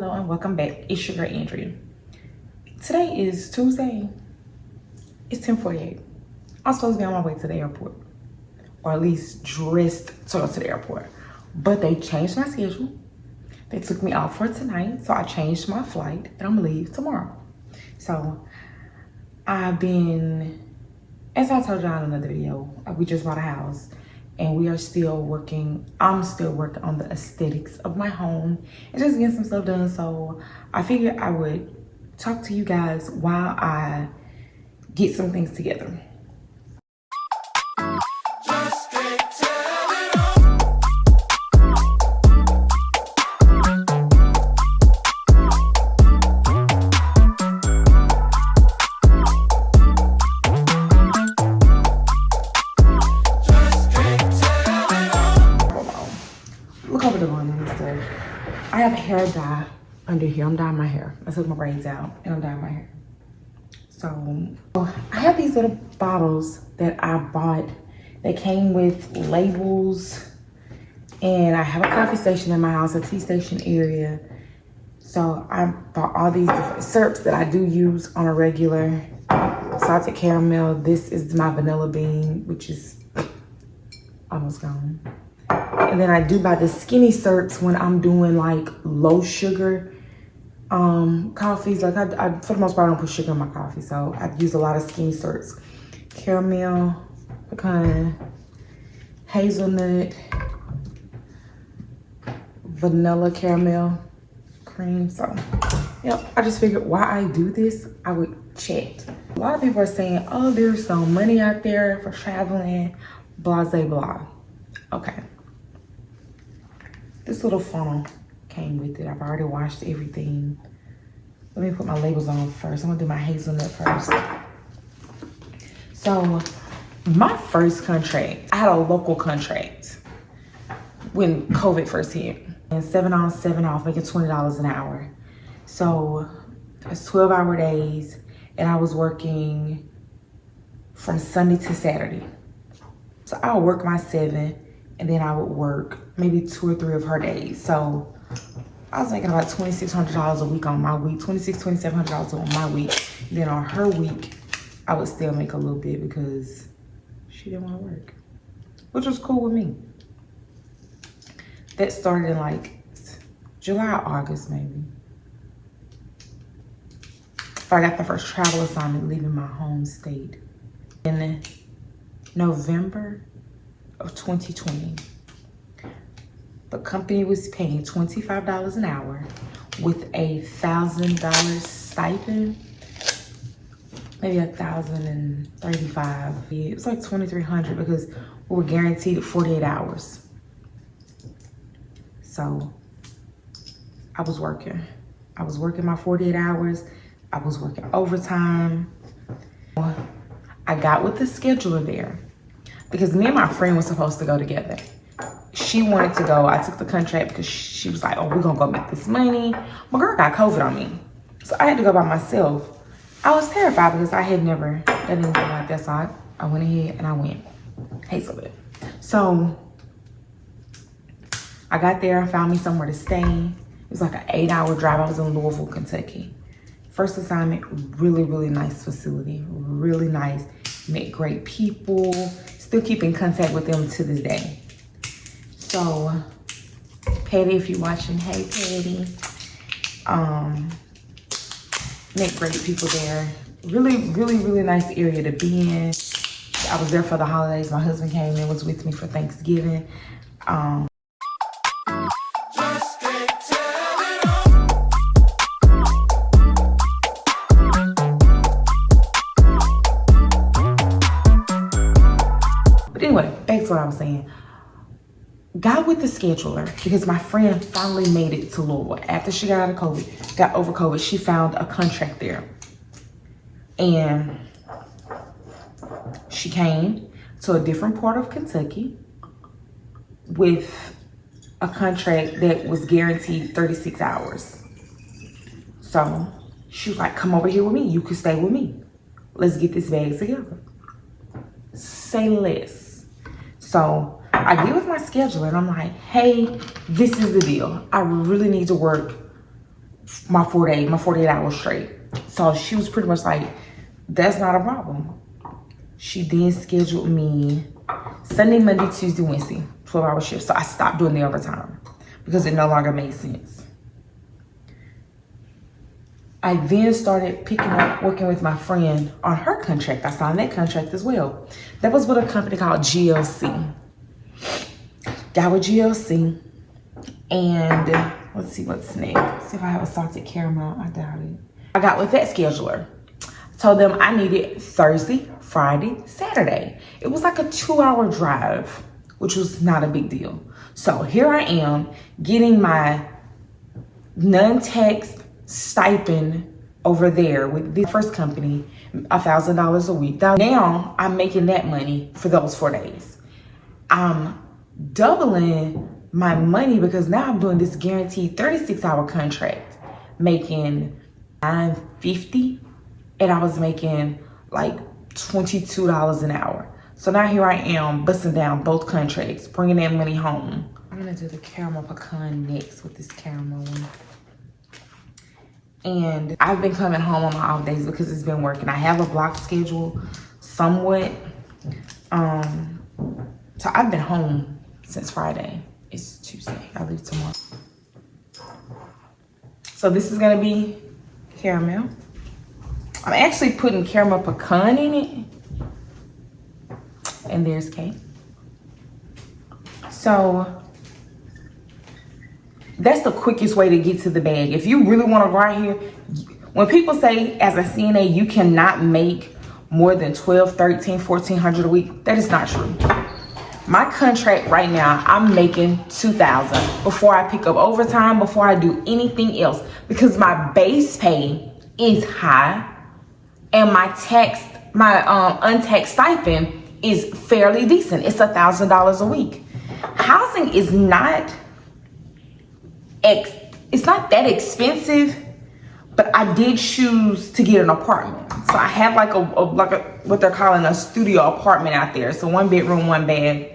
Hello and welcome back. It's your girl Andrea. Today is Tuesday. It's 10:48. I'm supposed to be on my way to the airport, or at least dressed to go to the airport. But they changed my schedule. They took me off for tonight, so I changed my flight and I'm gonna leave tomorrow. So I've been, as I told y'all in another video, we just bought a house. And we are still working, I'm still working on the aesthetics of my home and just getting some stuff done. So I figured I would talk to you guys while I get some things together. Look over the one and stuff. I have hair dye under here. I'm dyeing my hair. I took my braids out and I'm dyeing my hair. So I have these little bottles that I bought. They came with labels, and I have a coffee station in my house, a tea station area. So I bought all these different syrups that I do use on a regular. Salted caramel. This is my vanilla bean, which is almost gone. And then I do buy the skinny syrups when I'm doing like low sugar coffees. Like I for the most part, I don't put sugar in my coffee. So I use a lot of skinny syrups. Caramel, pecan, hazelnut, vanilla caramel cream. So, yep, I just figured while I do this, I would check. A lot of people are saying, oh, there's no money out there for traveling, blah, blah, blah. Okay. This little funnel came with it. I've already washed everything. Let me put my labels on first. I'm gonna do my hazelnut first. So my first contract, I had a local contract when COVID first hit. And 7 on, 7 off, making $20 an hour. So it's 12-hour days, and I was working from Sunday to Saturday. So I would work my 7, and then I would work maybe 2 or 3 of her days. So I was making about $2,600 a week on my week, $2,600, $2,700 on my week. And then on her week, I would still make a little bit because she didn't want to work, which was cool with me. That started in like July or August maybe. So I got the first travel assignment leaving my home state in November of 2020. The company was paying $25 an hour with $1,000 stipend, maybe $1,035. It was like $2,300 because we were guaranteed 48 hours. So I was working. I was working my 48 hours. I was working overtime. I got with the scheduler there because me and my friend were supposed to go together. She wanted to go. I took the contract because she was like, oh, we're gonna go make this money. My girl got COVID on me, so I had to go by myself. I was terrified because I had never done anything like that. So I went ahead and I went. Hazelwood. So I got there, found me somewhere to stay. It was like an 8-hour drive. I was in Louisville, Kentucky. First assignment, really, really nice facility. Really nice. Met great people. Still keep in contact with them to this day. So, Patty, if you're watching, hey Patty. Met great people there. Really, really, really nice area to be in. I was there for the holidays. My husband came and was with me for Thanksgiving. But anyway, back to what I was saying. Got with the scheduler because my friend finally made it to Louisville. After she got out of COVID, got over COVID, she found a contract there. And she came to a different part of Kentucky with a contract that was guaranteed 36 hours. So she was like, come over here with me. You can stay with me. Let's get this bag together. Say less. So I get with my scheduler and I'm like, hey, this is the deal. I really need to work my 48 hours straight. So she was pretty much like, that's not a problem. She then scheduled me Sunday, Monday, Tuesday, Wednesday, 12-hour shifts. So I stopped doing the overtime because it no longer made sense. I then started picking up, working with my friend on her contract. I signed that contract as well. That was with a company called GLC. Got with GLC. And let's see what's next. See if I have a salted caramel. I doubt it. I got with that scheduler. Told them I needed Thursday, Friday, Saturday. It was like a 2-hour drive, which was not a big deal. So here I am getting my non-tax stipend over there with the first company, $1,000 a week. Now I'm making that money for those 4 days. I'm doubling my money because now I'm doing this guaranteed 36-hour contract, making $9.50, and I was making like $22 an hour. So now here I am busting down both contracts, bringing that money home. I'm gonna do the caramel pecan next with this caramel one. And I've been coming home on my off days because it's been working. I have a block schedule somewhat. So I've been home since Friday. It's Tuesday. I leave tomorrow. So this is gonna be caramel. I'm actually putting caramel pecan in it. And there's cake. So that's the quickest way to get to the bag. If you really want to go out here, when people say as a CNA you cannot make more than 12, 13, 1400 a week, that is not true. My contract right now, I'm making $2,000 before I pick up overtime, before I do anything else, because my base pay is high and my untaxed stipend is fairly decent. It's $1,000 a week. Housing is not it's not that expensive, but I did choose to get an apartment. So I have like a what they're calling a studio apartment out there. So 1 bedroom, 1 bath,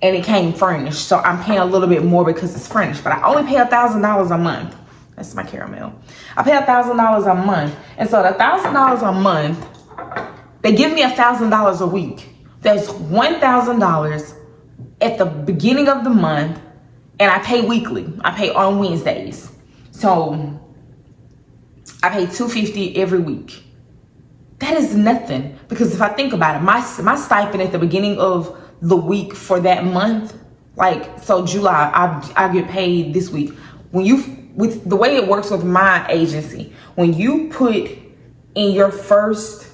and it came furnished. So I'm paying a little bit more because it's furnished, but I only pay $1,000 a month. That's my caramel. I pay $1,000 a month, and so the $1,000 a month, they give me $1,000 a week. That's $1,000 at the beginning of the month. And I pay weekly. I pay on Wednesdays. So I pay $250 every week. That is nothing. Because if I think about it, my stipend at the beginning of the week for that month, like, so July, I get paid this week. With the way it works with my agency, when you put in your first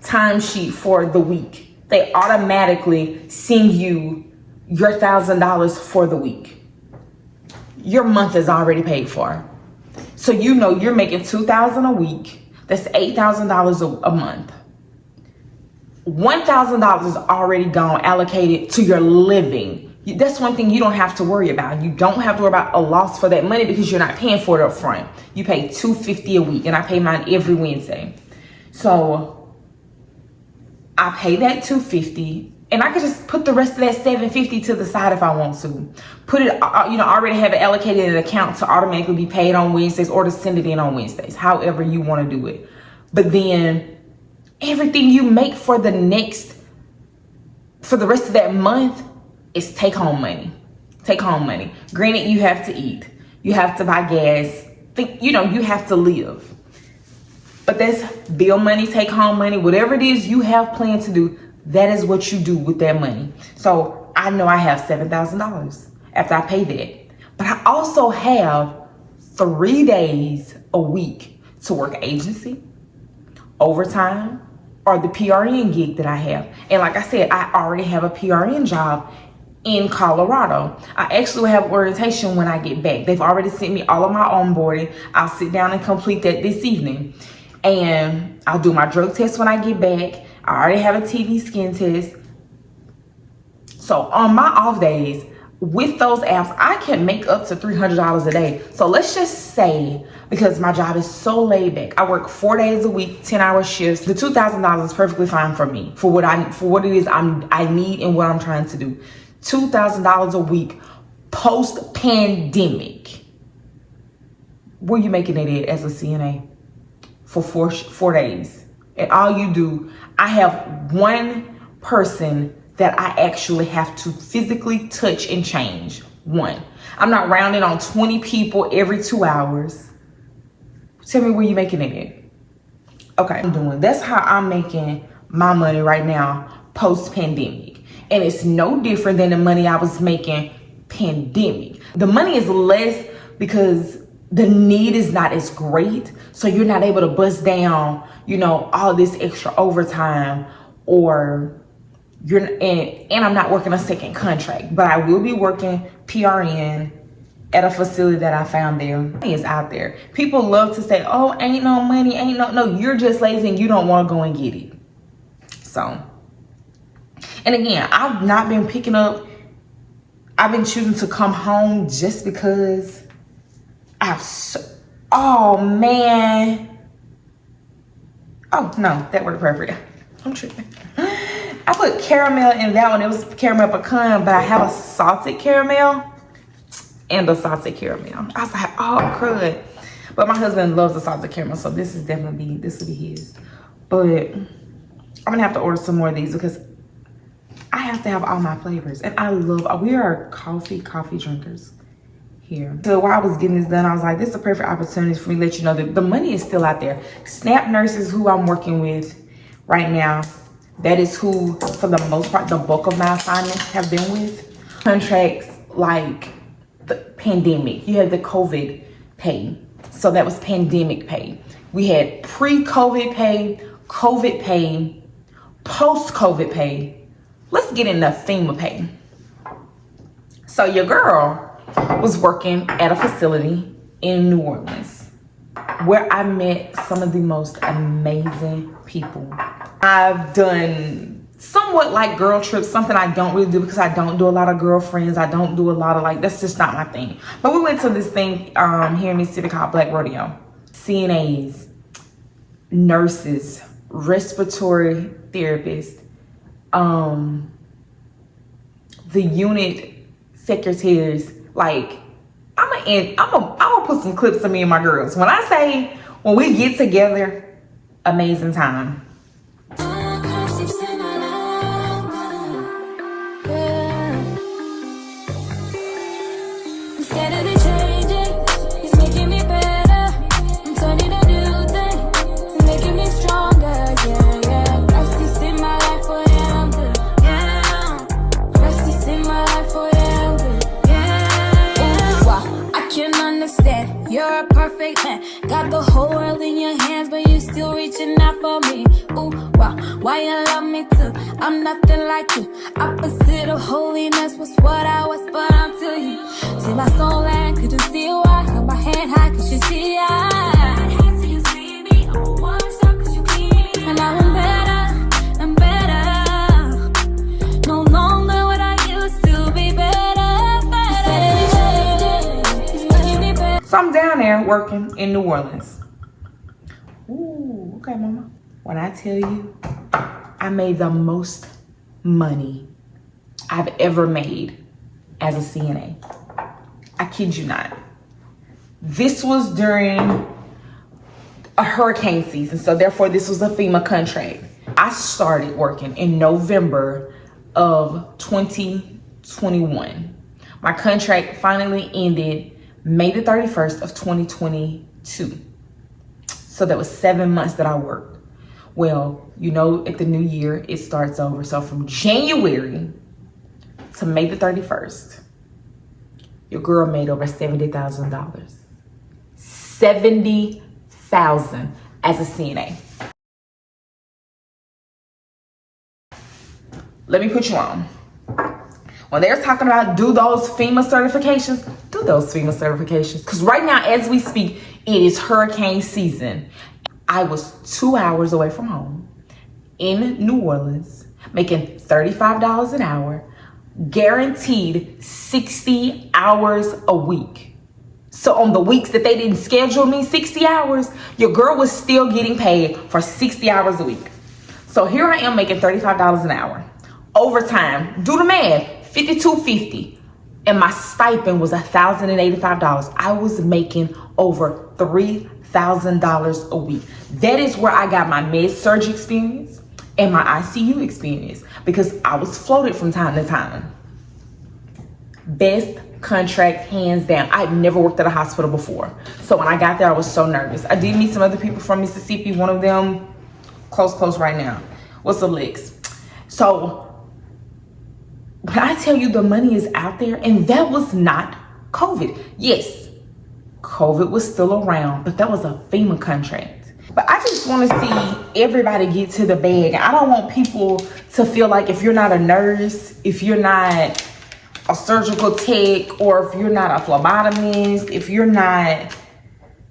timesheet for the week, they automatically send you your $1,000 for the week. Your month is already paid for. So you know you're making $2,000 a week. That's $8,000 a month. $1,000 is already gone, allocated to your living. That's one thing you don't have to worry about. You don't have to worry about a loss for that money because you're not paying for it up front. You pay $250 a week, and I pay mine every Wednesday. So I pay that $250. And I could just put the rest of that $750 to the side if I want to. Put it, already have it allocated in an account to automatically be paid on Wednesdays or to send it in on Wednesdays, however you want to do it. But then everything you make for the rest of that month is take home money. Take home money. Granted, you have to eat. You have to buy gas. You have to live. But that's bill money, take home money, whatever it is you have planned to do. That is what you do with that money. So I know I have $7,000 after I pay that. But I also have 3 days a week to work agency, overtime, or the PRN gig that I have. And like I said, I already have a PRN job in Colorado. I actually have orientation when I get back. They've already sent me all of my onboarding. I'll sit down and complete that this evening. And I'll do my drug test when I get back. I already have a TB skin test. So on my off days, with those apps, I can make up to $300 a day. So let's just say, because my job is so laid back, I work 4 days a week, 10-hour shifts. The $2,000 is perfectly fine for me, for what it is I need and what I'm trying to do. $2,000 a week post-pandemic. where you making it at as a CNA for 4 days? And all you do, I have one person that I actually have to physically touch and change. One. I'm not rounding on 20 people every 2 hours. Tell me where you making it at. Okay, that's how I'm making my money right now post-pandemic. And it's no different than the money I was making pandemic. The money is less because the need is not as great. So you're not able to bust down, you know, all this extra overtime, or and I'm not working a second contract, but I will be working PRN at a facility that I found there. Money is out there. People love to say, oh, ain't no money, no, you're just lazy and you don't want to go and get it. So, and again, I've not been picking up, I've been choosing to come home just because oh man. Oh no, that worked perfect. I'm tripping. I put caramel in that one. It was caramel pecan, but I have a salted caramel and a salted caramel. I was like, oh crud. But my husband loves the salted caramel, so this will be his. But I'm gonna have to order some more of these because I have to have all my flavors. And we are coffee drinkers here. So while I was getting this done, I was like, this is a perfect opportunity for me to let you know that the money is still out there. SNAP nurses, who I'm working with right now, that is who, for the most part, the bulk of my assignments have been with. Contracts like the pandemic. You had the COVID pay. So that was pandemic pay. We had pre-COVID pay, COVID pay, post-COVID pay. Let's get into FEMA pay. So your girl was working at a facility in New Orleans where I met some of the most amazing people. I've done somewhat like girl trips, something I don't really do because I don't do a lot of girlfriends. I don't do a lot of that's just not my thing. But we went to this thing here in Mississippi called Black Rodeo. CNAs, nurses, respiratory therapists, the unit secretaries. Like, I'm gonna put some clips of me and my girls. When I say, when we get together, amazing time. You're a perfect man. Got the whole world in your hands, but you still reaching out for me. Ooh, wow, why you love me too? I'm nothing like you. Opposite of holiness was what I was, but until you see my soul and could you see why? Hold my hand high, could you see I? Till you see me, I'm a one shot, could you keep me? And now I'm better and better. No longer what I used to be better. So I'm down there working in New Orleans. Ooh, okay, mama. When I tell you, I made the most money I've ever made as a CNA. I kid you not. This was during a hurricane season, so therefore this was a FEMA contract. I started working in November of 2021. My contract finally ended May the 31st of 2022. So that was 7 months that I worked. Well, you know, at the new year, it starts over. So from January to May the 31st, your girl made over $70,000. $70,000 as a CNA. Let me put you on. When they're talking about do those FEMA certifications, do those FEMA certifications. Because right now, as we speak, it is hurricane season. I was 2 hours away from home in New Orleans, making $35 an hour, guaranteed 60 hours a week. So on the weeks that they didn't schedule me 60 hours, your girl was still getting paid for 60 hours a week. So here I am making $35 an hour. Overtime, do the math. $52.50, and my stipend was $1,085. I was making over $3,000 a week. That is where I got my med surg experience and my ICU experience, because I was floated from time to time. Best contract, hands down. I'd never worked at a hospital before. So when I got there, I was so nervous. I did meet some other people from Mississippi. One of them, close right now, was Alex. So when I tell you the money is out there, and that was not COVID. Yes, COVID was still around, but that was a FEMA contract. But I just want to see everybody get to the bag. I don't want people to feel like if you're not a nurse, if you're not a surgical tech, or if you're not a phlebotomist, if you're not,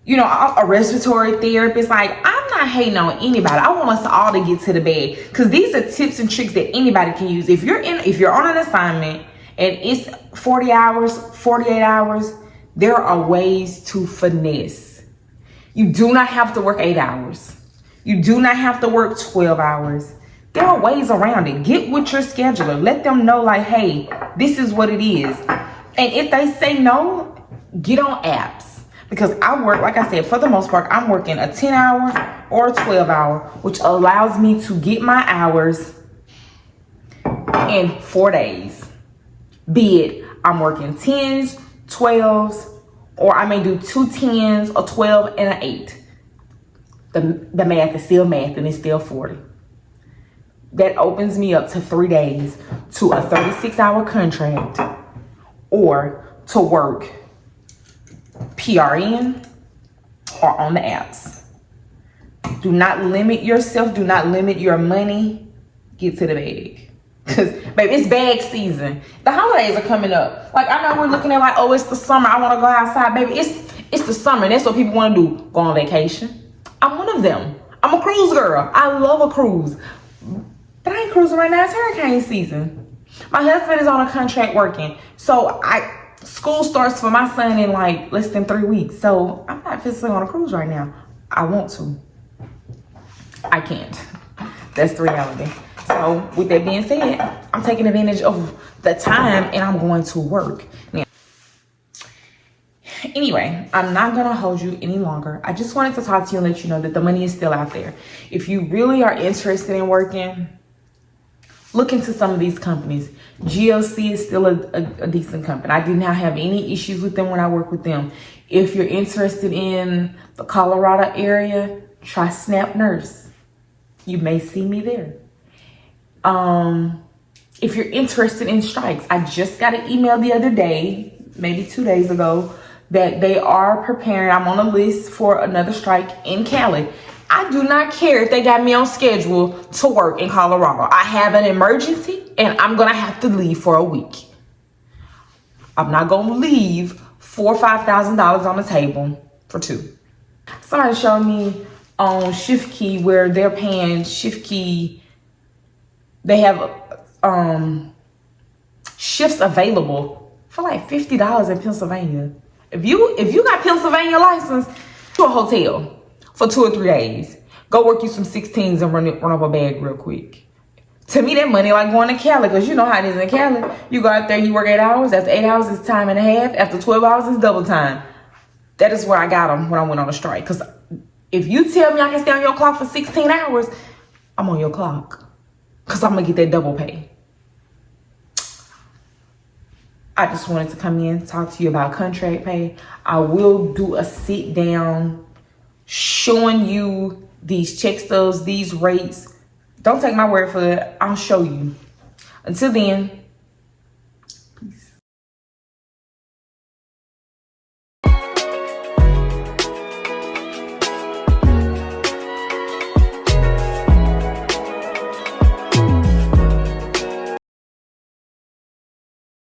you know, a respiratory therapist, like, I'm not hating on anybody. I want us all to get to the bag, because these are tips and tricks that anybody can use. If you're on an assignment and it's 40 hours, 48 hours, there are ways to finesse. You do not have to work 8 hours. You do not have to work 12 hours. There are ways around it. Get with your scheduler. Let them know, like, hey, this is what it is. And if they say no, get on apps. Because I work, like I said, for the most part, I'm working a 10-hour or a 12-hour, which allows me to get my hours in 4 days. Be it I'm working 10s, 12s, or I may do 2 10s, a 12, and an 8. The math is still math, and it's still 40. That opens me up to 3 days to a 36-hour contract, or to work PRN or on the apps. Do not limit yourself. Do not limit your money. Get to the bag. Because, baby, it's bag season. The holidays are coming up. Like, I know we're looking at like, oh, it's the summer. I want to go outside. Baby, it's the summer. That's what people want to do. Go on vacation. I'm one of them. I'm a cruise girl. I love a cruise. But I ain't cruising right now. It's hurricane season. My husband is on a contract working. So, school starts for my son in like less than 3 weeks. So, I'm not physically on a cruise right now. I want to. I can't. That's the reality. So, with that being said, I'm taking advantage of the time and I'm going to work. Now, anyway, I'm not going to hold you any longer. I just wanted to talk to you and let you know that the money is still out there. If you really are interested in working, look into some of these companies. GLC is still a decent company. I did not have any issues with them when I worked with them. If you're interested in the Colorado area, try Snap Nurse. You may see me there. If you're interested in strikes, I just got an email the other day, maybe 2 days ago, that they are preparing. I'm on a list for another strike in Cali. I do not care if they got me on schedule to work in Colorado. I have an emergency and I'm going to have to leave for a week. I'm not going to leave $4,000 or $5,000 on the table for 2. Somebody showed me on Shift Key where they're paying Shift Key. They have shifts available for like $50 in Pennsylvania. If you got Pennsylvania license, to a hotel for 2 or 3 days. Go work you some 16s and run up a bag real quick. To me, that money like going to Cali, because you know how it is in Cali. You go out there, you work 8 hours. After 8 hours, it's time and a half. After 12 hours, it's double time. That is where I got them when I went on a strike. Because if you tell me I can stay on your clock for 16 hours, I'm on your clock. Because I'm going to get that double pay. I just wanted to come in, talk to you about contract pay. I will do a sit down showing you these check stubs, these rates. Don't take my word for it. I'll show you. Until then,